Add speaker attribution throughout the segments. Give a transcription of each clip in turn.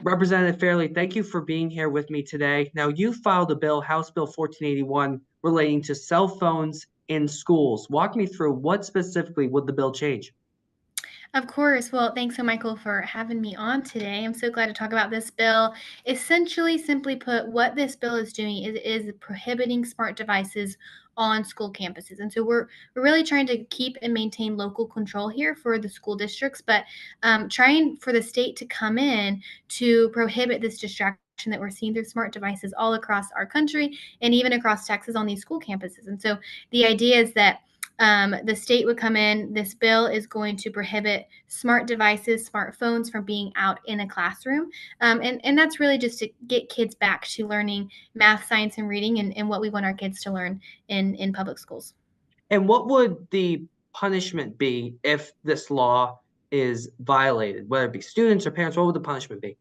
Speaker 1: Representative Fairley, thank you for being here with me today. Now, you filed a bill, House Bill 1481, relating to cell phones in schools. Walk me through what specifically would the bill change?
Speaker 2: Of course. Well, thanks so Michael for having me on today. I'm so glad to talk about this bill. Essentially, simply put, what this bill is doing is prohibiting smart devices on school campuses. And so we're really trying to keep and maintain local control here for the school districts, but trying for the state to come in to prohibit this distraction that we're seeing through smart devices all across our country and even across Texas on these school campuses. And so the idea is that the state would come in. This bill is going to prohibit smart devices, smartphones from being out in a classroom. And that's really just to get kids back to learning math, science, and reading and what we want our kids to learn in public schools.
Speaker 1: And what would the punishment be if this law is violated, whether it be students or parents? What would the punishment be?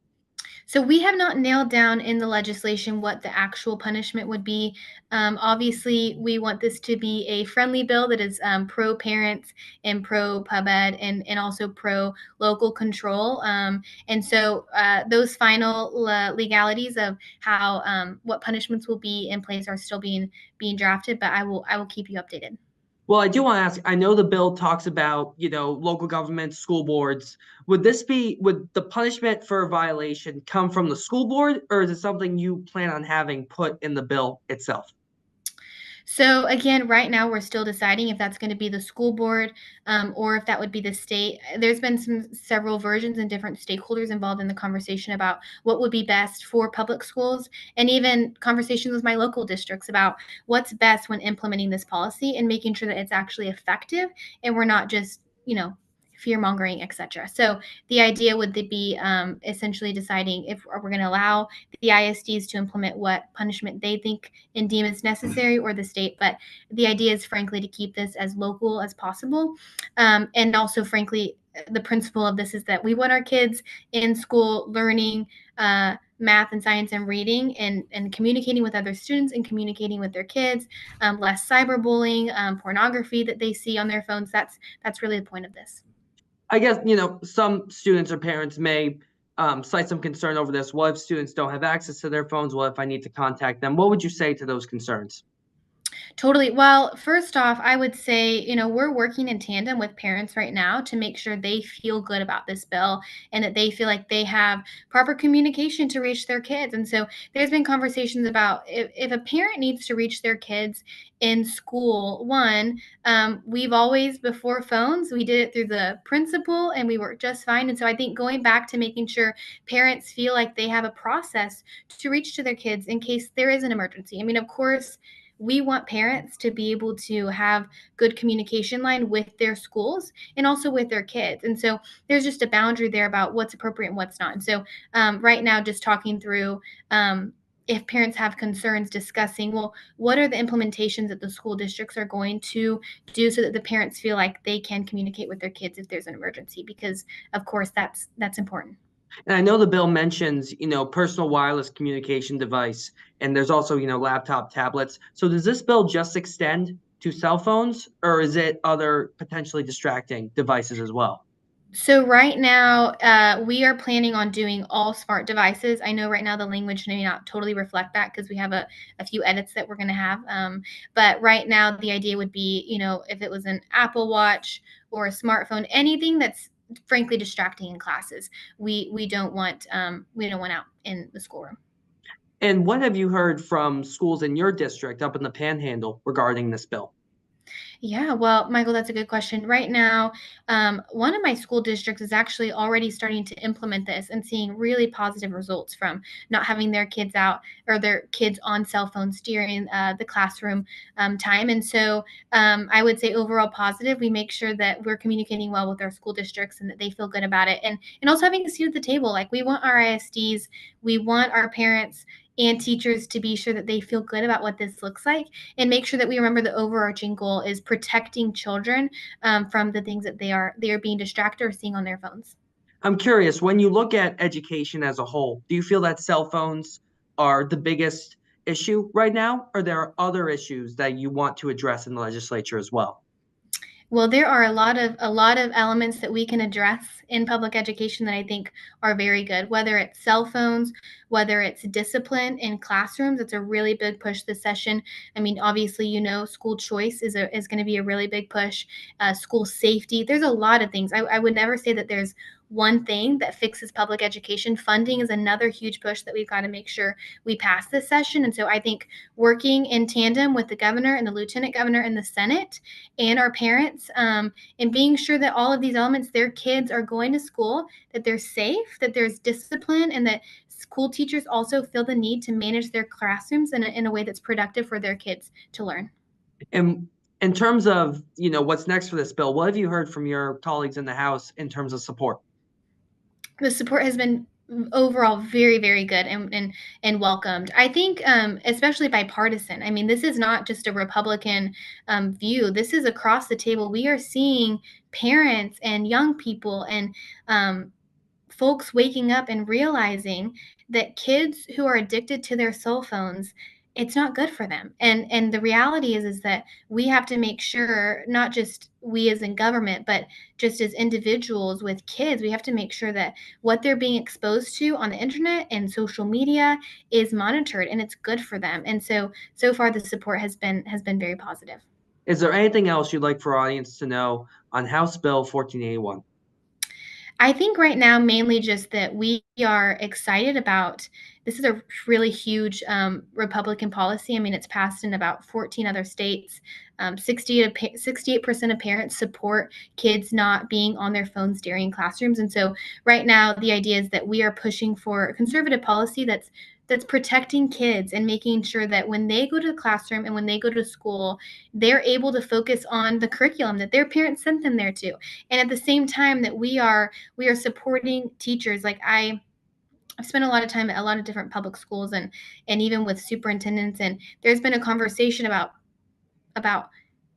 Speaker 2: So we have not nailed down in the legislation what the actual punishment would be. Obviously, we want this to be a friendly bill that is pro parents and pro pub ed and also pro local control. And so those final legalities of how what punishments will be in place are still being drafted, but I will keep you updated.
Speaker 1: Well, I do want to ask, I know the bill talks about, local governments, school boards. Would the punishment for a violation come from the school board, or is it something you plan on having put in the bill itself?
Speaker 2: So again, right now we're still deciding if that's going to be the school board or if that would be the state. There's been several versions and different stakeholders involved in the conversation about what would be best for public schools, and even conversations with my local districts about what's best when implementing this policy and making sure that it's actually effective and we're not just fear mongering, etc. So the idea would be essentially deciding if we're going to allow the ISDs to implement what punishment they think and deem is necessary, or the state. But the idea is, frankly, to keep this as local as possible. And also, frankly, the principle of this is that we want our kids in school learning math and science and reading and communicating with other students and communicating with their kids, less cyberbullying, pornography that they see on their phones. That's really the point of this.
Speaker 1: I guess, some students or parents may cite some concern over this. What if students don't have access to their phones? What if I need to contact them? What would you say to those concerns?
Speaker 2: Totally. Well, first off, I would say, we're working in tandem with parents right now to make sure they feel good about this bill and that they feel like they have proper communication to reach their kids. And so there's been conversations about if a parent needs to reach their kids in school, we've always, before phones, we did it through the principal and we worked just fine. And so I think going back to making sure parents feel like they have a process to reach to their kids in case there is an emergency. I mean, of course, we want parents to be able to have good communication line with their schools and also with their kids. And so there's just a boundary there about what's appropriate and what's not. And so right now, just talking through if parents have concerns, discussing, well, what are the implementations that the school districts are going to do so that the parents feel like they can communicate with their kids if there's an emergency, because of course that's important.
Speaker 1: And I know the bill mentions, personal wireless communication device, and there's also, laptop tablets. So does this bill just extend to cell phones, or is it other potentially distracting devices as well?
Speaker 2: So right now, we are planning on doing all smart devices. I know right now the language may not totally reflect that because we have a few edits that we're going to have. But right now, the idea would be, if it was an Apple Watch or a smartphone, anything that's frankly distracting in classes, we don't want out in the schoolroom.
Speaker 1: And what have you heard from schools in your district up in the Panhandle regarding this bill?
Speaker 2: Yeah, well, Michael, that's a good question. Right now, one of my school districts is actually already starting to implement this and seeing really positive results from not having their kids out or their kids on cell phones during the classroom time. And so I would say overall positive. We make sure that we're communicating well with our school districts and that they feel good about it. And also having a seat at the table. Like we want our ISDs, we want our parents and teachers to be sure that they feel good about what this looks like and make sure that we remember the overarching goal is protecting children from the things that they are being distracted or seeing on their phones.
Speaker 1: I'm curious, when you look at education as a whole, do you feel that cell phones are the biggest issue right now, or there are other issues that you want to address in the legislature as well?
Speaker 2: Well, there are a lot of elements that we can address in public education that I think are very good, whether it's cell phones, whether it's discipline in classrooms. It's a really big push this session. I mean, obviously, school choice is going to be a really big push. School safety. There's a lot of things. I would never say that there's one thing that fixes public education. Funding is another huge push that we've got to make sure we pass this session. And so I think working in tandem with the governor and the lieutenant governor and the Senate and our parents, and being sure that all of these elements, their kids are going to school, that they're safe, that there's discipline, and that school teachers also feel the need to manage their classrooms in a way that's productive for their kids to learn.
Speaker 1: And in terms of, what's next for this bill, what have you heard from your colleagues in the House in terms of support?
Speaker 2: The support has been overall very, very good and welcomed. I think, especially bipartisan. I mean, this is not just a Republican view. This is across the table. We are seeing parents and young people and folks waking up and realizing that kids who are addicted to their cell phones, it's not good for them. And the reality is that we have to make sure, not just we as in government, but just as individuals with kids, we have to make sure that what they're being exposed to on the internet and social media is monitored and it's good for them. And so far the support has been very positive.
Speaker 1: Is there anything else you'd like for our audience to know on House Bill 1481?
Speaker 2: I think right now, mainly just that we are excited about this is a really huge Republican policy. I mean, it's passed in about 14 other states. 68% of parents support kids not being on their phones during classrooms. And so right now, the idea is that we are pushing for a conservative policy that's protecting kids and making sure that when they go to the classroom and when they go to school, they're able to focus on the curriculum that their parents sent them there to. And at the same time that we are supporting teachers. Like I've spent a lot of time at a lot of different public schools and even with superintendents, and there's been a conversation about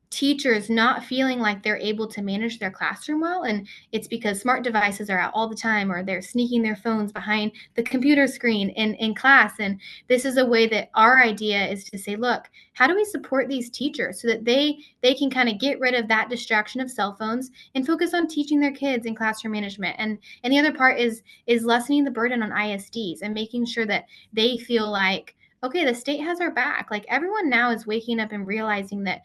Speaker 2: teachers not feeling like they're able to manage their classroom well, and it's because smart devices are out all the time, or they're sneaking their phones behind the computer screen in class. And this is a way that our idea is to say, look, how do we support these teachers so that they can kind of get rid of that distraction of cell phones and focus on teaching their kids in classroom management. And the other part is lessening the burden on ISDs and making sure that they feel like, okay, the state has our back. Like everyone now is waking up and realizing that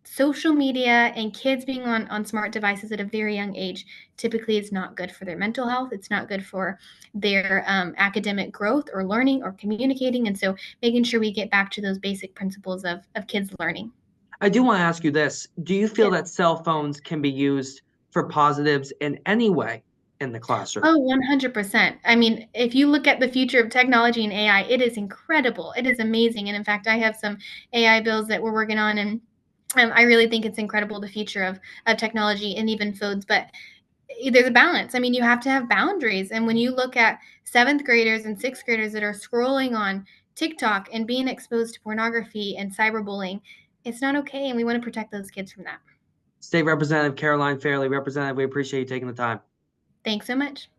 Speaker 2: social media and kids being on smart devices at a very young age typically is not good for their mental health. It's not good for their academic growth or learning or communicating. And so making sure we get back to those basic principles of kids learning.
Speaker 1: I do want to ask you this. Do you feel
Speaker 2: Yeah.
Speaker 1: that cell phones can be used for positives in any way in the classroom?
Speaker 2: Oh, 100%. I mean, if you look at the future of technology and AI, it is incredible. It is amazing. And in fact, I have some AI bills that we're working on, and I really think it's incredible, the future of technology and even phones. But there's a balance. I mean, you have to have boundaries. And when you look at seventh graders and sixth graders that are scrolling on TikTok and being exposed to pornography and cyberbullying, it's not okay. And we want to protect those kids from that.
Speaker 1: State Representative Caroline Fairley, Representative, we appreciate you taking the time.
Speaker 2: Thanks so much.